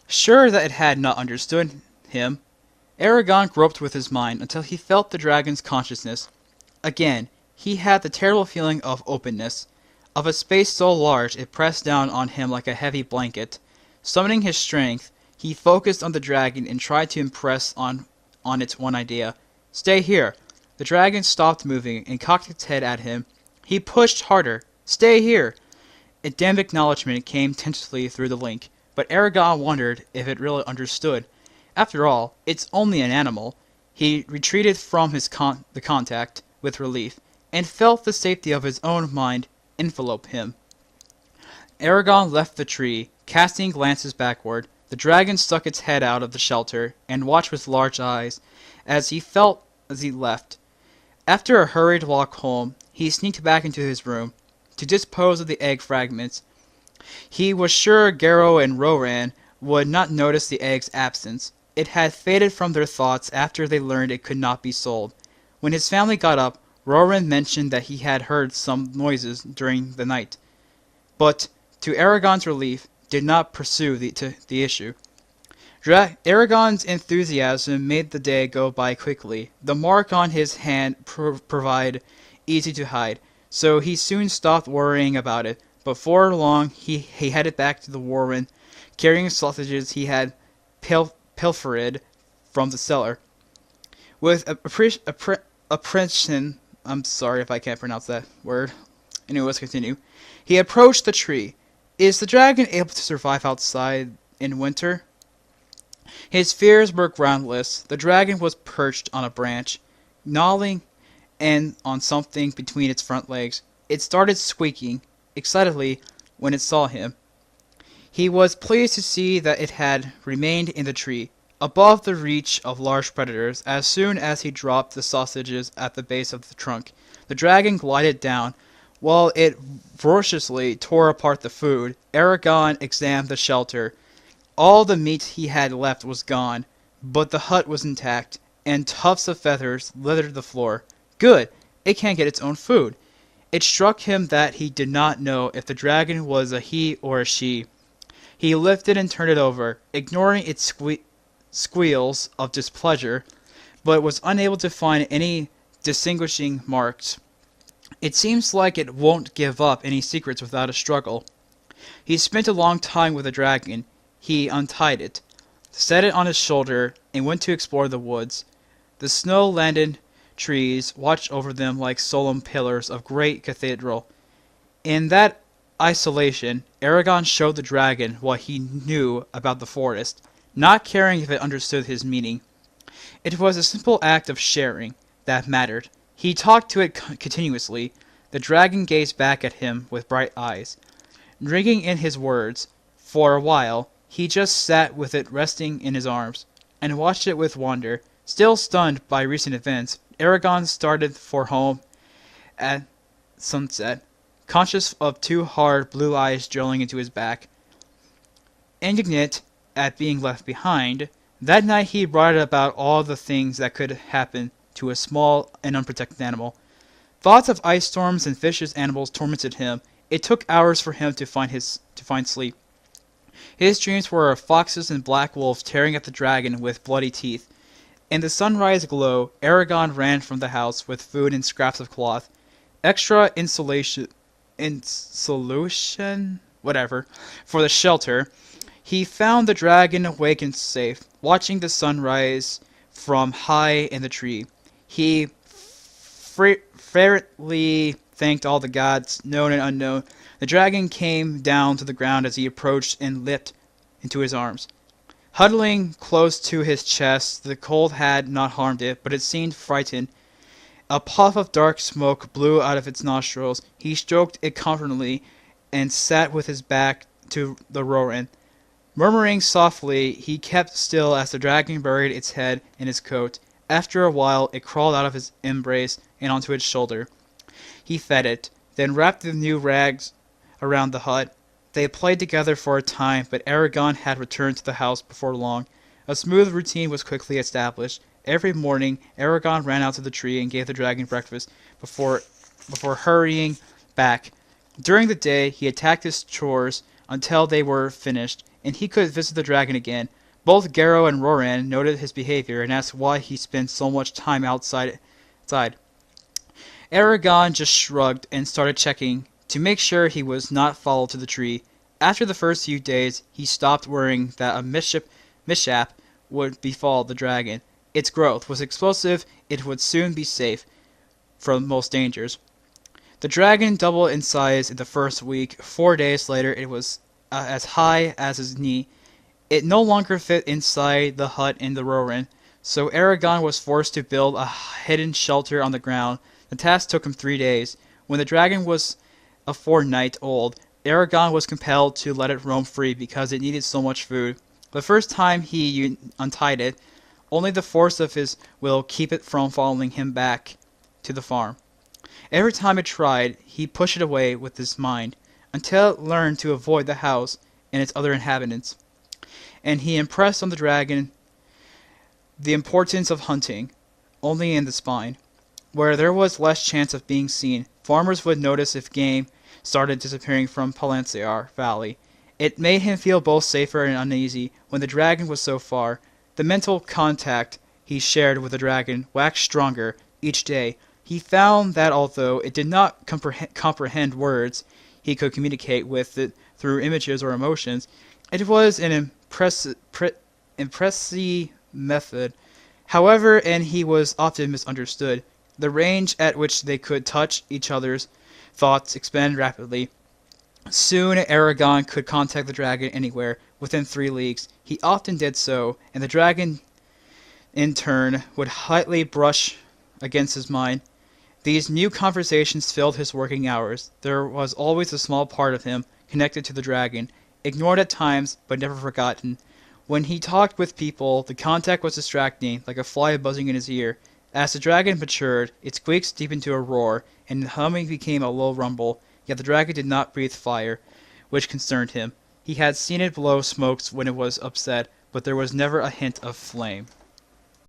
Sure that it had not understood him, Eragon groped with his mind until he felt the dragon's consciousness. Again, he had the terrible feeling of openness, of a space so large it pressed down on him like a heavy blanket. Summoning his strength, he focused on the dragon and tried to impress on its one idea. Stay here. The dragon stopped moving and cocked its head at him. He pushed harder. Stay here. A dim acknowledgement came tentatively through the link, but Eragon wondered if it really understood. After all, it's only an animal. He retreated from the contact with relief, and felt the safety of his own mind envelop him. Eragon left the tree, casting glances backward. The dragon stuck its head out of the shelter, and watched with large eyes, as he left. After a hurried walk home, he sneaked back into his room, to dispose of the egg fragments. He was sure Garo and Roran would not notice the egg's absence. It had faded from their thoughts after they learned it could not be sold. When his family got up, Roran mentioned that he had heard some noises during the night, but, to Eragon's relief, did not pursue the issue. Eragon's enthusiasm made the day go by quickly. The mark on his hand proved easy to hide, so he soon stopped worrying about it. Before long, he headed back to the warren, carrying sausages he had pilfered from the cellar. With apprehension, I'm sorry if I can't pronounce that word. Anyway, let's continue. He approached the tree. Is the dragon able to survive outside in winter? His fears were groundless. The dragon was perched on a branch, gnawing on something between its front legs. It started squeaking excitedly when it saw him. He was pleased to see that it had remained in the tree, above the reach of large predators. As soon as he dropped the sausages at the base of the trunk, the dragon glided down. While it voraciously tore apart the food, Eragon examined the shelter. All the meat he had left was gone, but the hut was intact, and tufts of feathers littered the floor. Good! It can't get its own food. It struck him that he did not know if the dragon was a he or a she. He lifted and turned it over, ignoring its squeals of displeasure, but was unable to find any distinguishing marks. It seems like it won't give up any secrets without a struggle. He spent a long time with the dragon. He untied it, set it on his shoulder, and went to explore the woods. The snow-laden trees watched over them like solemn pillars of great cathedral. In that isolation, Eragon showed the dragon what he knew about the forest, not caring if it understood his meaning. It was a simple act of sharing that mattered. He talked to it continuously. The dragon gazed back at him with bright eyes, drinking in his words. For a while, he just sat with it resting in his arms, and watched it with wonder. Still stunned by recent events, Eragon started for home at sunset, conscious of two hard blue eyes drilling into his back. Indignant at being left behind, that night he brought about all the things that could happen to a small and unprotected animal. Thoughts of ice storms and vicious animals tormented him. It took hours for him to find sleep. His dreams were of foxes and black wolves tearing at the dragon with bloody teeth. In the sunrise glow, Eragon ran from the house with food and scraps of cloth, extra insulation, whatever, for the shelter. He found the dragon awake and safe, watching the sunrise from high in the tree. He fervently thanked all the gods, known and unknown. The dragon came down to the ground as he approached and leapt into his arms. Huddling close to his chest, the cold had not harmed it, but it seemed frightened. A puff of dark smoke blew out of its nostrils. He stroked it confidently and sat with his back to the Roran. Murmuring softly, he kept still as the dragon buried its head in his coat. After a while, it crawled out of his embrace and onto his shoulder. He fed it, then wrapped the new rags around the hut. They played together for a time, but Eragon had returned to the house before long. A smooth routine was quickly established. Every morning, Eragon ran out to the tree and gave the dragon breakfast before hurrying back. During the day, he attacked his chores until they were finished. and he could visit the dragon again. Both Garo and Roran noted his behavior and asked why he spent so much time outside. Eragon just shrugged and started checking to make sure he was not followed to the tree. After the first few days, he stopped worrying that a mishap would befall the dragon. Its growth was explosive, it would soon be safe from most dangers. The dragon doubled in size in the first week. 4 days later, it was as high as his knee. It no longer fit inside the hut in the Roran, so Eragon was forced to build a hidden shelter on the ground. The task took him 3 days. When the dragon was a fortnight old, Eragon was compelled to let it roam free because it needed so much food. The first time he untied it, only the force of his will keep it from following him back to the farm. Every time it tried, he pushed it away with his mind, until it learned to avoid the house and its other inhabitants. And he impressed on the dragon the importance of hunting, only in the spine. Where there was less chance of being seen, farmers would notice if game started disappearing from Palancear Valley. It made him feel both safer and uneasy when the dragon was so far. The mental contact he shared with the dragon waxed stronger each day. He found that although it did not comprehend words, he could communicate with it through images or emotions. It was an impressive method. However, and he was often misunderstood. The range at which they could touch each other's thoughts expanded rapidly. Soon Eragon could contact the dragon anywhere, within 3 leagues. He often did so, and the dragon, in turn, would lightly brush against his mind. These new conversations filled his working hours. There was always a small part of him connected to the dragon, ignored at times, but never forgotten. When he talked with people, the contact was distracting, like a fly buzzing in his ear. As the dragon matured, its squeaks deepened to a roar, and the humming became a low rumble. Yet the dragon did not breathe fire, which concerned him. He had seen it blow smokes when it was upset, but there was never a hint of flame.